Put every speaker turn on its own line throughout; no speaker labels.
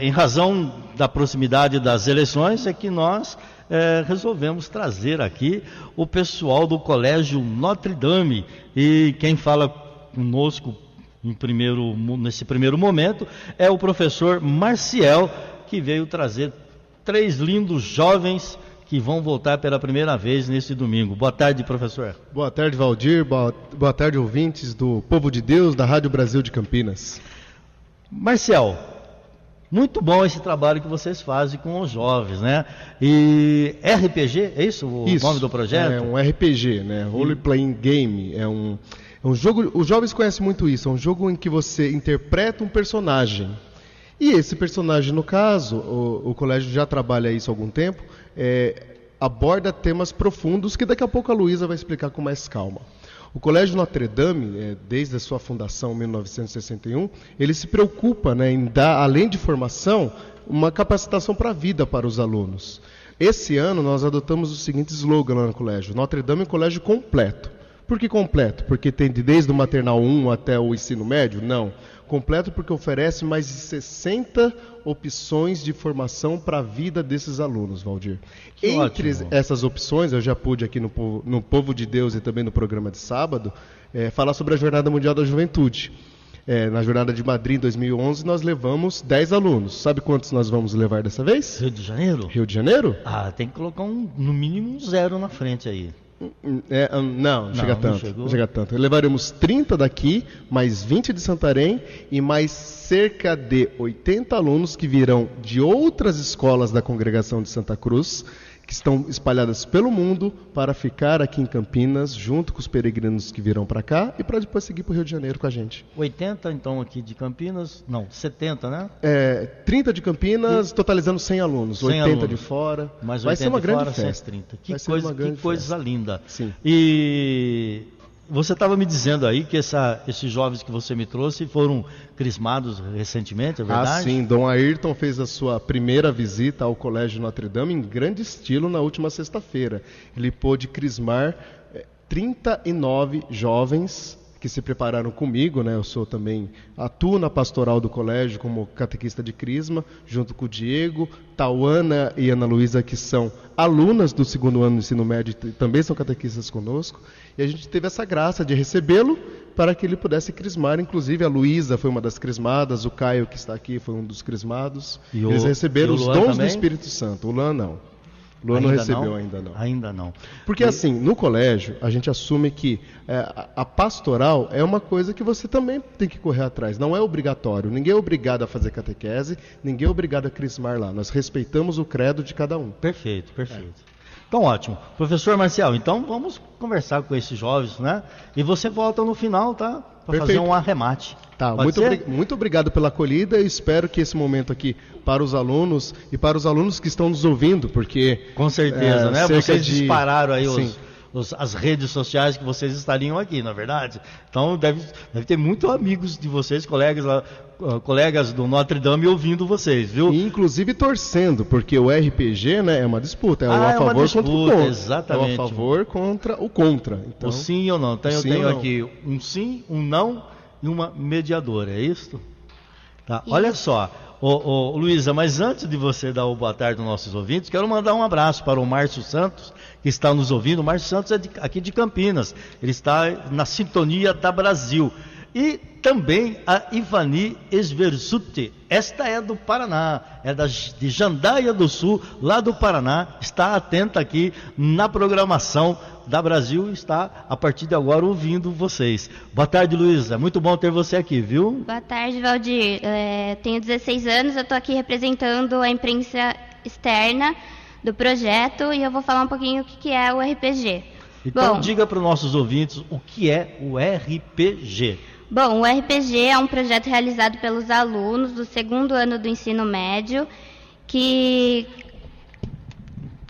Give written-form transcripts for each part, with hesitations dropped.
Em razão da proximidade das eleições, é que nós resolvemos trazer aqui o pessoal do Colégio Notre Dame. E quem fala conosco nesse primeiro momento é o professor Marciel, que veio trazer 3 lindos jovens que vão voltar pela primeira vez nesse domingo. Boa tarde, professor.
Boa tarde, Valdir. Boa tarde, ouvintes do Povo de Deus, da Rádio Brasil de Campinas.
Marciel, muito bom esse trabalho que vocês fazem com os jovens, né? E RPG, é isso o nome do projeto?
É um RPG, né? Role Playing Game. É um jogo, os jovens conhecem muito isso, é um jogo em que você interpreta um personagem. E esse personagem, no caso, o colégio já trabalha isso há algum tempo, aborda temas profundos que daqui a pouco a Luísa vai explicar com mais calma. O Colégio Notre Dame, desde a sua fundação em 1961, ele se preocupa, em dar, além de formação, uma capacitação para a vida para os alunos. Esse ano nós adotamos o seguinte slogan lá no colégio: Notre Dame é um colégio completo. Por que completo? Porque tem desde o maternal 1 até o ensino médio? Não. Completo porque oferece mais de 60 opções de formação para a vida desses alunos, Valdir. Entre essas opções, eu já pude aqui no Povo de Deus e também no programa de sábado, falar sobre a Jornada Mundial da Juventude. Na Jornada de Madrid, em 2011, nós levamos 10 alunos. Sabe quantos nós vamos levar dessa vez?
Rio de Janeiro?
Rio de Janeiro?
Tem que colocar no mínimo um 0 na frente aí.
Não chega tanto. Levaremos 30 daqui, mais 20 de Santarém e mais cerca de 80 alunos que virão de outras escolas da congregação de Santa Cruz, que estão espalhadas pelo mundo, para ficar aqui em Campinas, junto com os peregrinos que virão para cá e para depois seguir para o Rio de Janeiro com a gente.
80 então aqui de Campinas, 70, né?
30 de Campinas, totalizando 100 alunos,
100
80
alunos.
De fora.
Mas
vai ser uma grande
fora,
festa.
130. Que
grande
coisa
festa.
Linda.
Sim.
E você estava me dizendo aí que esses jovens que você me trouxe foram crismados recentemente, é verdade?
Sim, Dom Ayrton fez a sua primeira visita ao Colégio Notre Dame em grande estilo na última sexta-feira. Ele pôde crismar 39 jovens que se prepararam comigo, Eu atuo na pastoral do colégio como catequista de crisma, junto com o Diego, Tauana e Ana Luísa, que são alunas do 2º ano do ensino médio e também são catequistas conosco, e a gente teve essa graça de recebê-lo para que ele pudesse crismar. Inclusive a Luísa foi uma das crismadas, o Caio, que está aqui, foi um dos crismados. Eles receberam os dons do Espírito Santo. O Luan não. Luan não recebeu ainda não.
Ainda não.
Porque assim, no colégio, a gente assume que a pastoral é uma coisa que você também tem que correr atrás. Não é obrigatório. Ninguém é obrigado a fazer catequese, ninguém é obrigado a crismar lá. Nós respeitamos o credo de cada um.
Perfeito. Então, ótimo. Professor Marcial, então vamos conversar com esses jovens, E você volta no final, tá? Para fazer um arremate.
Tá, muito obrigado pela acolhida e espero que esse momento aqui para os alunos e para os alunos que estão nos ouvindo, porque...
Com certeza, Vocês dispararam aí as redes sociais que vocês estariam aqui, não é verdade? Então deve ter muitos amigos de vocês, colegas do Notre Dame ouvindo vocês, viu?
E inclusive torcendo, porque o RPG, é uma disputa, a favor contra o contra.
Exatamente.
É a favor contra o contra. Então,
o sim ou não. Então eu tenho aqui um sim, um não e uma mediadora, é isso? Tá. Olha só, Luísa, mas antes de você dar o boa tarde aos nossos ouvintes, quero mandar um abraço para o Márcio Santos, que está nos ouvindo. O Márcio Santos é aqui de Campinas, ele está na sintonia da Brasil. E também a Ivani Esversuti, esta é do Paraná, de Jandaia do Sul, lá do Paraná, está atenta aqui na programação da Brasil e está, a partir de agora, ouvindo vocês. Boa tarde, Luísa, muito bom ter você aqui, viu?
Boa tarde, Valdir. Tenho 16 anos, eu estou aqui representando a imprensa externa do projeto e eu vou falar um pouquinho o que é o RPG.
Então, diga para os nossos ouvintes o que é o RPG.
Bom, o RPG é um projeto realizado pelos alunos do 2º ano do ensino médio, que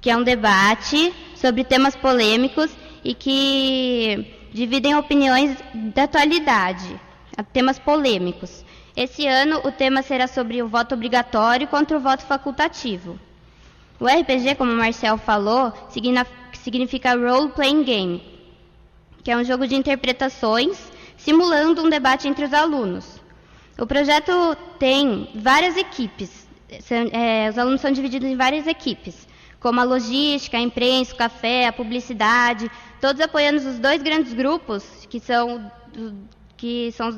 é um debate sobre temas polêmicos e que dividem opiniões da atualidade, temas polêmicos. Esse ano o tema será sobre o voto obrigatório contra o voto facultativo. O RPG, como o Marcel falou, significa Role Playing Game, que é um jogo de interpretações simulando um debate entre os alunos. O projeto tem várias equipes, os alunos são divididos em várias equipes, como a logística, a imprensa, o café, a publicidade, todos apoiando os 2 grandes grupos que são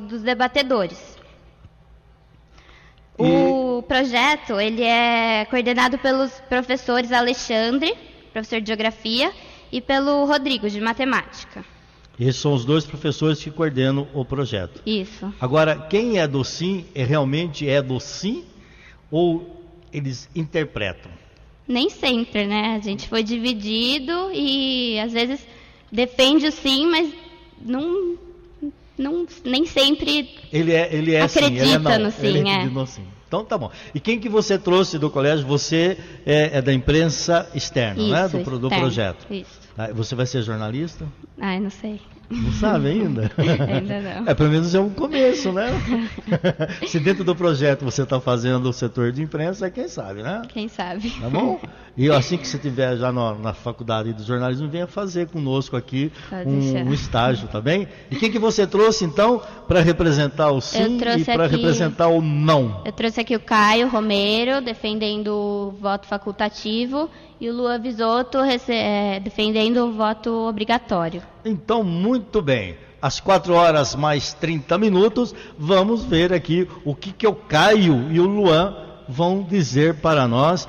dos debatedores. O projeto ele é coordenado pelos professores Alexandre, professor de Geografia, e pelo Rodrigo, de Matemática.
Esses são os 2 professores que coordenam o projeto.
Isso.
Agora, quem é do Sim, realmente é do Sim ou eles interpretam?
Nem sempre, né? A gente foi dividido e às vezes defende o Sim, mas nem sempre
ele é
acredita
sim, ele é não,
no Sim.
Ele acredita no Sim. Então tá bom. E quem que você trouxe do colégio? Você é da imprensa externa,
isso,
né? Do
externo,
projeto.
Isso.
Você vai ser jornalista?
Ai, não sei.
Não sabe ainda?
Ainda não.
Pelo menos é um começo, né? Se dentro do projeto você está fazendo o setor de imprensa, quem sabe, né?
Quem sabe.
Tá bom? E assim que você estiver já na faculdade de jornalismo, venha fazer conosco aqui um estágio, tá bem? E quem que você trouxe, então, para representar o sim e para representar o não?
Eu trouxe aqui o Caio Romero, defendendo o voto facultativo, e o Luan Visotto defendendo o voto obrigatório.
Então, muito bem. Às 4h mais 30 minutos, vamos ver aqui o que o Caio e o Luan vão dizer para nós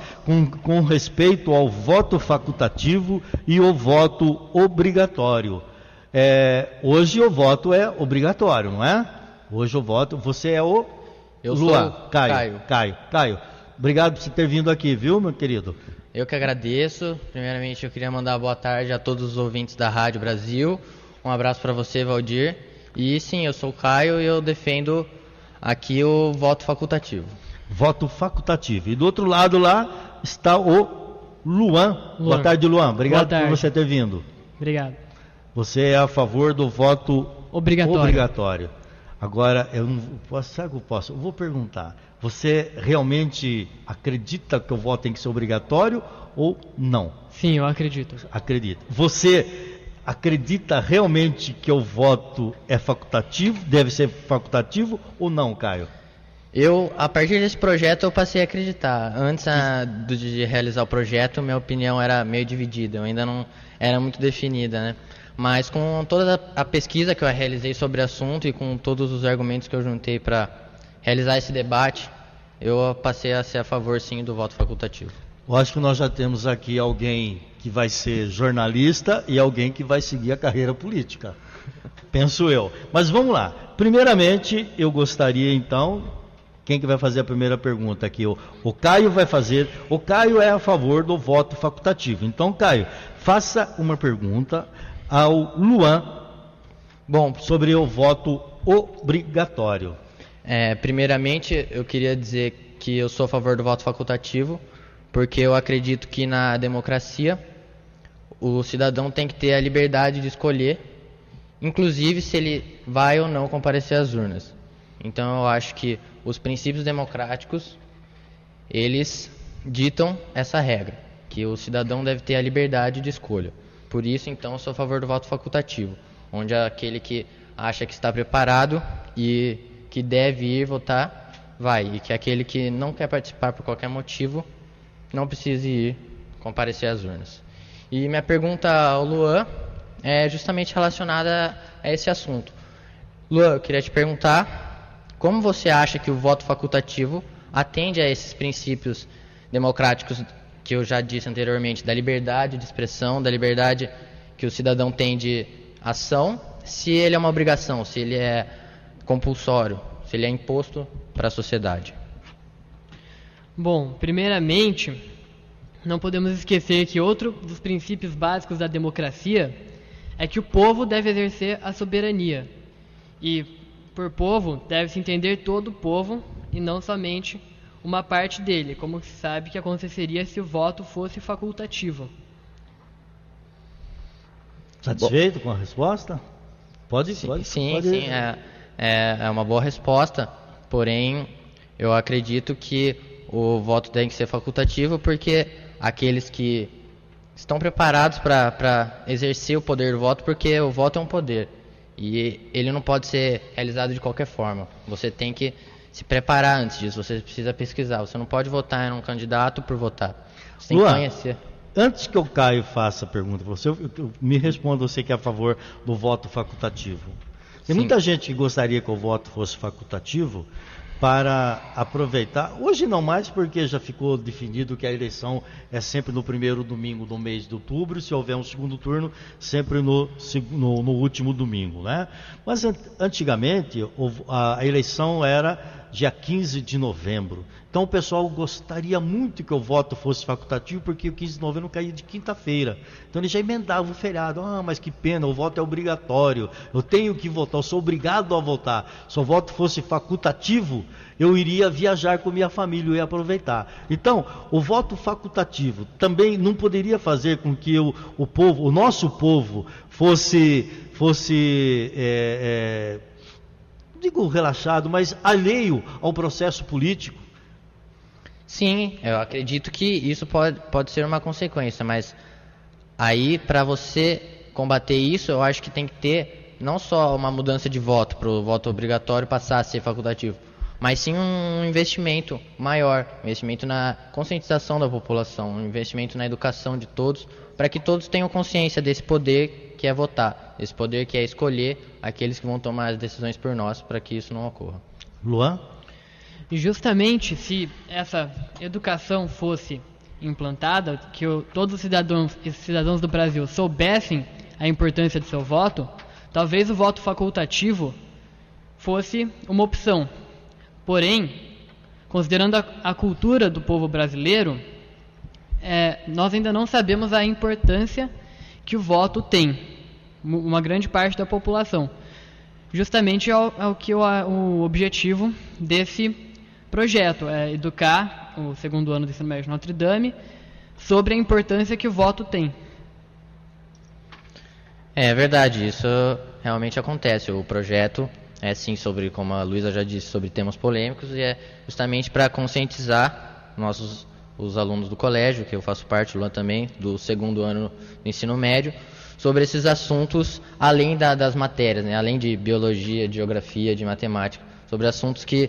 com respeito ao voto facultativo e o voto obrigatório. Hoje o voto é obrigatório, não é? Hoje o voto, você é o
Eu
Luan.
sou
Caio, obrigado por você ter vindo aqui, viu, meu querido?
Eu que agradeço. Primeiramente eu queria mandar boa tarde a todos os ouvintes da Rádio Brasil. Um abraço para você, Valdir. E sim, eu sou o Caio e eu defendo aqui o voto facultativo. Voto facultativo.
E do outro lado lá está o Luan. Boa tarde, Luan. Obrigado por você ter vindo.
Obrigado.
Você é a favor do voto obrigatório. Agora, eu não posso, sabe o que eu posso? Eu vou perguntar. Você realmente acredita que o voto tem que ser obrigatório ou não?
Sim, eu acredito.
Acredita. Você acredita realmente que o voto é facultativo, deve ser facultativo ou não, Caio?
A partir desse projeto, eu passei a acreditar. Antes de realizar o projeto, minha opinião era meio dividida, eu ainda não era muito definida, né? Mas com toda a pesquisa que eu realizei sobre o assunto e com todos os argumentos que eu juntei para realizar esse debate, eu passei a ser a favor, sim, do voto facultativo.
Eu acho que nós já temos aqui alguém que vai ser jornalista e alguém que vai seguir a carreira política. Penso eu. Mas vamos lá. Primeiramente, eu gostaria, então... Quem que vai fazer a primeira pergunta aqui? O Caio vai fazer. O Caio é a favor do voto facultativo. Então, Caio, faça uma pergunta ao Luan sobre o voto obrigatório.
Primeiramente, eu queria dizer que eu sou a favor do voto facultativo, porque eu acredito que na democracia o cidadão tem que ter a liberdade de escolher, inclusive se ele vai ou não comparecer às urnas. Então eu acho que os princípios democráticos, eles ditam essa regra, que o cidadão deve ter a liberdade de escolha. Por isso, então, eu sou a favor do voto facultativo, onde aquele que acha que está preparado e que deve ir votar, vai. E que aquele que não quer participar por qualquer motivo, não precise ir comparecer às urnas. E minha pergunta ao Luan é justamente relacionada a esse assunto. Luan, eu queria te perguntar... Como você acha que o voto facultativo atende a esses princípios democráticos que eu já disse anteriormente, da liberdade de expressão, da liberdade que o cidadão tem de ação, se ele é uma obrigação, se ele é compulsório, se ele é imposto para a sociedade?
Bom, primeiramente, não podemos esquecer que outro dos princípios básicos da democracia é que o povo deve exercer a soberania. E por povo, deve-se entender todo o povo e não somente uma parte dele, como se sabe que aconteceria se o voto fosse facultativo.
Satisfeito com a resposta? Pode.
Sim, é uma boa resposta, porém eu acredito que o voto tem que ser facultativo porque aqueles que estão preparados para exercer o poder do voto, porque o voto é um poder. E ele não pode ser realizado de qualquer forma. Você tem que se preparar antes disso, você precisa pesquisar. Você não pode votar em um candidato por votar. Você tem
Luan,
que conhecer.
Antes que o Caio faça a pergunta para você, me responda você que é a favor do voto facultativo. Tem muita gente que gostaria que o voto fosse facultativo para aproveitar, hoje não mais porque já ficou definido que a eleição é sempre no primeiro domingo do mês de outubro, e se houver um segundo turno, sempre no último domingo, né? Mas antigamente a eleição era dia 15 de novembro. Então o pessoal gostaria muito que o voto fosse facultativo, porque o 15 de novembro caía de quinta-feira. Então ele já emendava o feriado. Mas que pena, o voto é obrigatório. Eu tenho que votar, eu sou obrigado a votar. Se o voto fosse facultativo, eu iria viajar com minha família, eu ia aproveitar. Então, o voto facultativo também não poderia fazer com que o povo, o nosso povo, fosse não digo relaxado, mas alheio ao processo político.
Sim, eu acredito que isso pode ser uma consequência, mas aí para você combater isso, eu acho que tem que ter não só uma mudança de voto para o voto obrigatório passar a ser facultativo, mas sim um investimento maior, investimento na conscientização da população, um investimento na educação de todos, para que todos tenham consciência desse poder que é votar, esse poder que é escolher aqueles que vão tomar as decisões por nós, para que isso não ocorra.
Luan?
E justamente se essa educação fosse implantada, que todos os cidadãos do Brasil soubessem a importância do seu voto, talvez o voto facultativo fosse uma opção. Porém, considerando a cultura do povo brasileiro, nós ainda não sabemos a importância que o voto tem, uma grande parte da população. Justamente o objetivo desse projeto é educar o segundo ano do ensino médio de Notre Dame sobre a importância que o voto tem.
É verdade, isso realmente acontece. O projeto é sim sobre, como a Luísa já disse, sobre temas polêmicos, e é justamente para conscientizar os alunos do colégio, que eu faço parte, o Luan também, do segundo ano do ensino médio, sobre esses assuntos além das matérias, né? Além de biologia, de geografia, de matemática, sobre assuntos que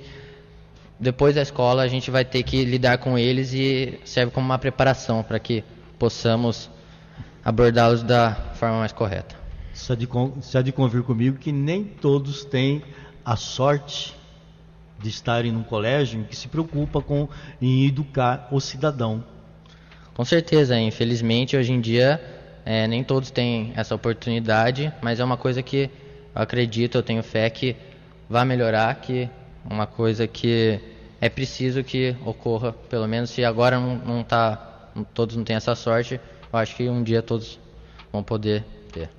depois da escola a gente vai ter que lidar com eles e serve como uma preparação para que possamos abordá-los da forma mais correta.
Você há de convir comigo que nem todos têm a sorte de estarem num colégio que se preocupa em educar o cidadão.
Com certeza, infelizmente hoje em dia nem todos têm essa oportunidade, mas é uma coisa que eu acredito, eu tenho fé que vai melhorar, que uma coisa que é preciso que ocorra, pelo menos se agora todos não têm essa sorte, eu acho que um dia todos vão poder ter.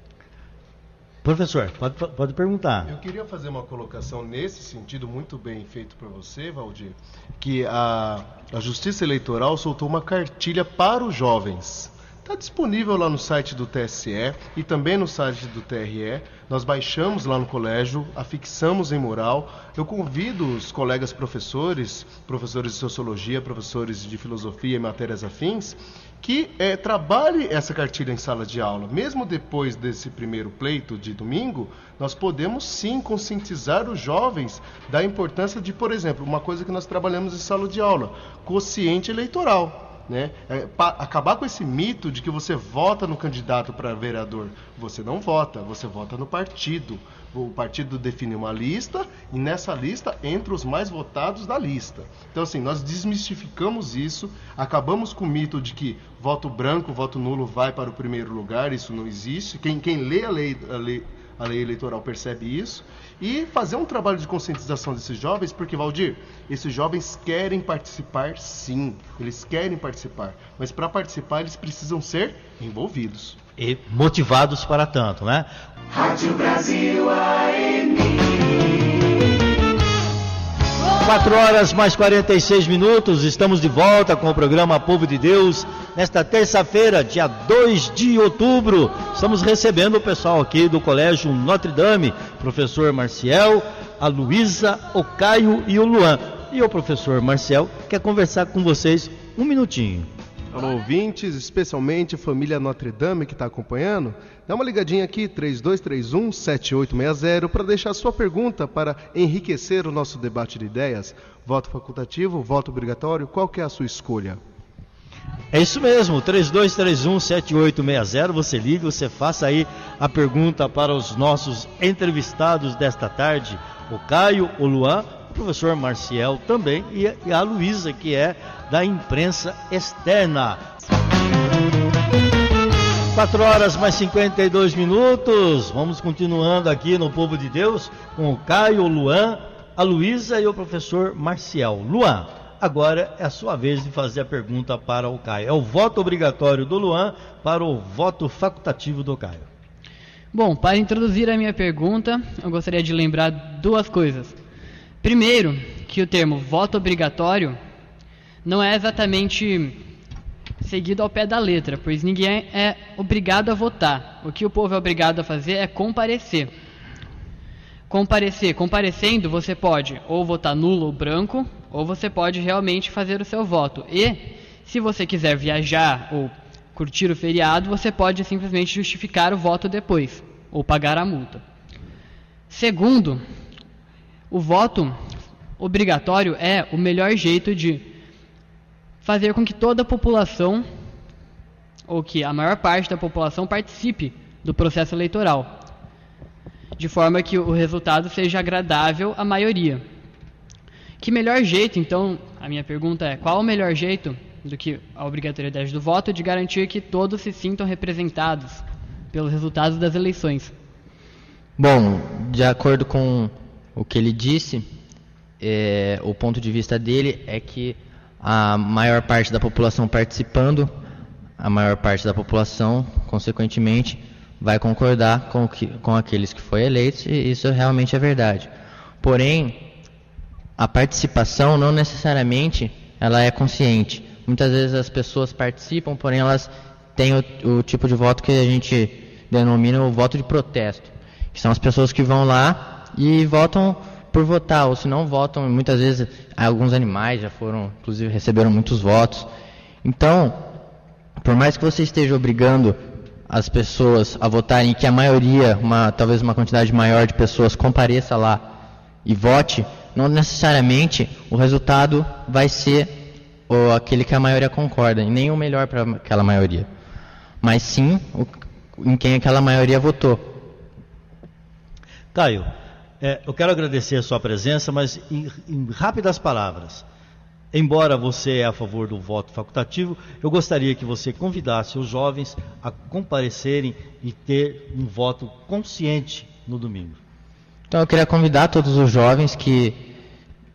Professor, pode perguntar.
Eu queria fazer uma colocação nesse sentido, muito bem feito por você, Valdir, que a Justiça Eleitoral soltou uma cartilha para os jovens. Está disponível lá no site do TSE e também no site do TRE. Nós baixamos lá no colégio, afixamos em mural. Eu convido os colegas professores de Sociologia, professores de Filosofia e matérias afins, que trabalhe essa cartilha em sala de aula. Mesmo depois desse primeiro pleito de domingo, nós podemos sim conscientizar os jovens da importância de, por exemplo, uma coisa que nós trabalhamos em sala de aula, quociente eleitoral. Né? Acabar com esse mito de que você vota no candidato para vereador. Você não vota, você vota no partido. O partido define uma lista e nessa lista entra os mais votados da lista. Então assim, nós desmistificamos isso, acabamos com o mito de que voto branco, voto nulo vai para o primeiro lugar. Isso não existe. Quem lê a lei eleitoral percebe isso, e fazer um trabalho de conscientização desses jovens, porque, Valdir, esses jovens querem participar sim, eles querem participar, mas para participar eles precisam ser envolvidos.
E motivados para tanto, né?
Rádio Brasil AM.
4h mais 46min, estamos de volta com o programa Povo de Deus. Nesta terça-feira, dia 2 de outubro, estamos recebendo o pessoal aqui do Colégio Notre Dame, professor Marciel, a Luísa, o Caio e o Luan. E o professor Marciel quer conversar com vocês um minutinho.
Alô, ouvintes, especialmente família Notre Dame que está acompanhando. Dá uma ligadinha aqui, 3231-7860, para deixar sua pergunta para enriquecer o nosso debate de ideias. Voto facultativo, voto obrigatório, qual que é a sua escolha?
É isso mesmo, 3231-7860, você liga, você faça aí a pergunta para os nossos entrevistados desta tarde, o Caio, o Luan, o professor Marciel também e a Luísa, que é da imprensa externa. 4 horas mais 52 minutos, vamos continuando aqui no Povo de Deus com o Caio, o Luan, a Luísa e o professor Marciel. Luan, agora é a sua vez de fazer a pergunta para o Caio. É o voto obrigatório do Luan para o voto facultativo do Caio.
Bom, para introduzir a minha pergunta, eu gostaria de lembrar duas coisas. Primeiro, que o termo voto obrigatório não é exatamente seguido ao pé da letra, pois ninguém é obrigado a votar. O que o povo é obrigado a fazer é comparecer. Comparecendo, você pode ou votar nulo ou branco, ou você pode realmente fazer o seu voto. E, se você quiser viajar ou curtir o feriado, você pode simplesmente justificar o voto depois, ou pagar a multa. Segundo, o voto obrigatório é o melhor jeito de fazer com que toda a população, ou que a maior parte da população, participe do processo eleitoral, de forma que o resultado seja agradável à maioria. Que melhor jeito, então, a minha pergunta é, qual o melhor jeito do que a obrigatoriedade do voto de garantir que todos se sintam representados pelos resultados das eleições?
Bom, de acordo com o que ele disse, o ponto de vista dele é que a maior parte da população participando, a maior parte da população, consequentemente, vai concordar com aqueles que foram eleitos, e isso realmente é verdade. Porém, a participação não necessariamente ela é consciente. Muitas vezes as pessoas participam, porém elas têm o tipo de voto que a gente denomina o voto de protesto, que são as pessoas que vão lá e votam por votar, ou se não votam, muitas vezes alguns animais já foram, inclusive receberam muitos votos. Então, por mais que você esteja obrigando as pessoas a votarem, que a maioria, talvez uma quantidade maior de pessoas compareça lá e vote, não necessariamente o resultado vai ser aquele que a maioria concorda, e nem o melhor para aquela maioria, mas sim em quem aquela maioria votou.
Caio, eu quero agradecer a sua presença, mas em rápidas palavras, embora você é a favor do voto facultativo, eu gostaria que você convidasse os jovens a comparecerem e ter um voto consciente no domingo.
Então eu queria convidar todos os jovens que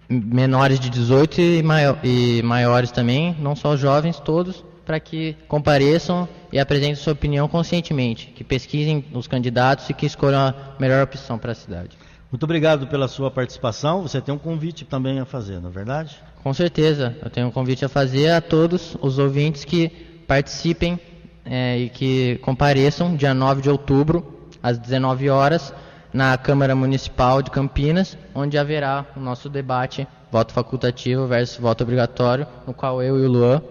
menores de 18 e maiores também, não só os jovens, todos, para que compareçam e apresentem sua opinião conscientemente, que pesquisem os candidatos e que escolham a melhor opção para a cidade.
Muito obrigado pela sua participação. Você tem um convite também a fazer, não é verdade?
Com certeza, eu tenho um convite a fazer a todos os ouvintes que participem e que compareçam dia 9 de outubro, às 19 horas, na Câmara Municipal de Campinas, onde haverá o nosso debate voto facultativo versus voto obrigatório, no qual eu e o Luan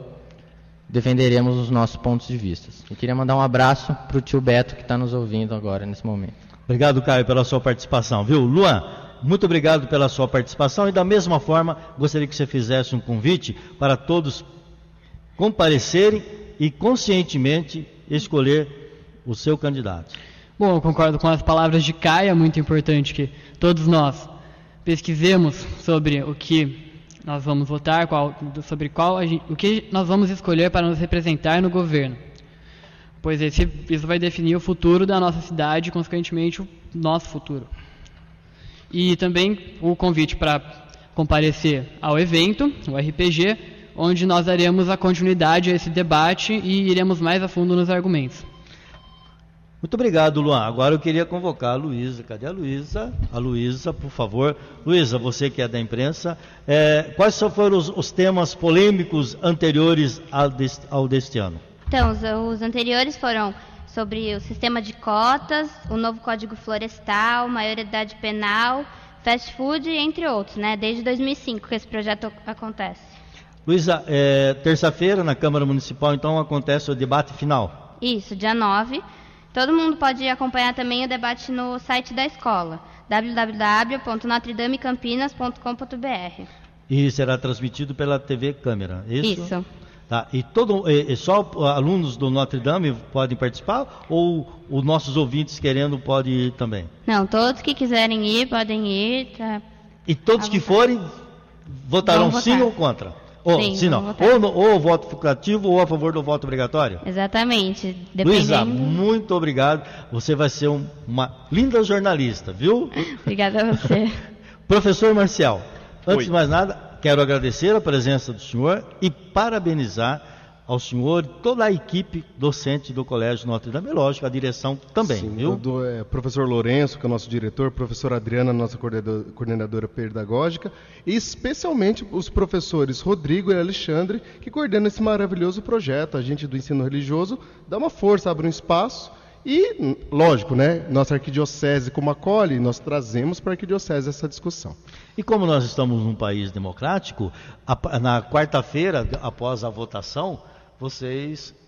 defenderemos os nossos pontos de vista. Eu queria mandar um abraço para o tio Beto, que está nos ouvindo agora, nesse momento.
Obrigado, Caio, pela sua participação, viu? Luan, muito obrigado pela sua participação, e da mesma forma, gostaria que você fizesse um convite para todos comparecerem e conscientemente escolher o seu candidato.
Bom, eu concordo com as palavras de Caio, é muito importante que todos nós pesquisemos sobre o que nós vamos votar, o que nós vamos escolher para nos representar no governo, pois isso vai definir o futuro da nossa cidade e, consequentemente, o nosso futuro. E também o convite para comparecer ao evento, o RPG, onde nós daremos a continuidade a esse debate e iremos mais a fundo nos argumentos.
Muito obrigado, Luan. Agora eu queria convocar a Luísa. Cadê a Luísa? A Luísa, por favor. Luísa, você que é da imprensa, quais foram os temas polêmicos anteriores ao deste ano?
Então, os anteriores foram sobre o sistema de cotas, o novo Código Florestal, maioridade penal, fast food, entre outros, né? Desde 2005 que esse projeto acontece.
Luísa, terça-feira na Câmara Municipal, então, acontece o debate final.
Isso, dia 9. Todo mundo pode acompanhar também o debate no site da escola, www.notredamecampinas.com.br.
E será transmitido pela TV Câmara, isso?
Isso.
Tá. E só alunos do Notre Dame podem participar? Ou os nossos ouvintes querendo podem ir também?
Não, todos que quiserem ir, podem ir. Tá.
E todos que forem, votarão sim ou contra? Ou, sim, não. Ou voto facultativo ou a favor do voto obrigatório?
Exatamente.
Luísa, muito obrigado. Você vai ser uma linda jornalista, viu?
Obrigada a você.
Professor Marcial, antes de mais nada, quero agradecer a presença do senhor e parabenizar ao senhor e toda a equipe docente do Colégio Notre Dame, lógico, a direção também,
sim,
viu?
Professor Lourenço, que é o nosso diretor, professora Adriana, nossa coordenadora pedagógica, e especialmente os professores Rodrigo e Alexandre, que coordenam esse maravilhoso projeto. A gente do ensino religioso dá uma força, abre um espaço e, lógico, né, nossa arquidiocese como acolhe, nós trazemos para a arquidiocese essa discussão.
E como nós estamos num país democrático, na quarta-feira, após a votação,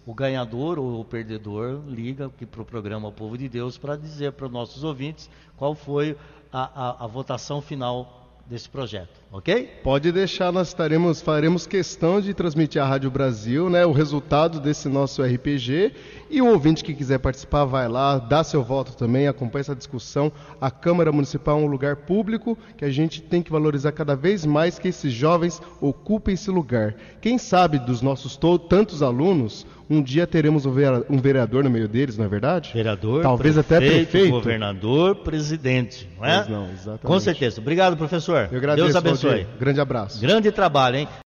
o ganhador ou o perdedor, liga para o programa Povo de Deus para dizer para os nossos ouvintes qual foi a votação final desse projeto, ok?
Pode deixar, faremos questão de transmitir à Rádio Brasil, né, o resultado desse nosso RPG, e o ouvinte que quiser participar vai lá, dá seu voto também, acompanha essa discussão. A Câmara Municipal é um lugar público que a gente tem que valorizar cada vez mais, que esses jovens ocupem esse lugar. Quem sabe dos nossos tantos alunos, um dia teremos um vereador no meio deles, não é verdade?
Vereador,
talvez até prefeito,
governador, presidente, não é?
Pois não, exatamente.
Com certeza. Obrigado, professor.
Eu agradeço,
Deus abençoe.
Valdir. Grande abraço.
Grande trabalho, hein?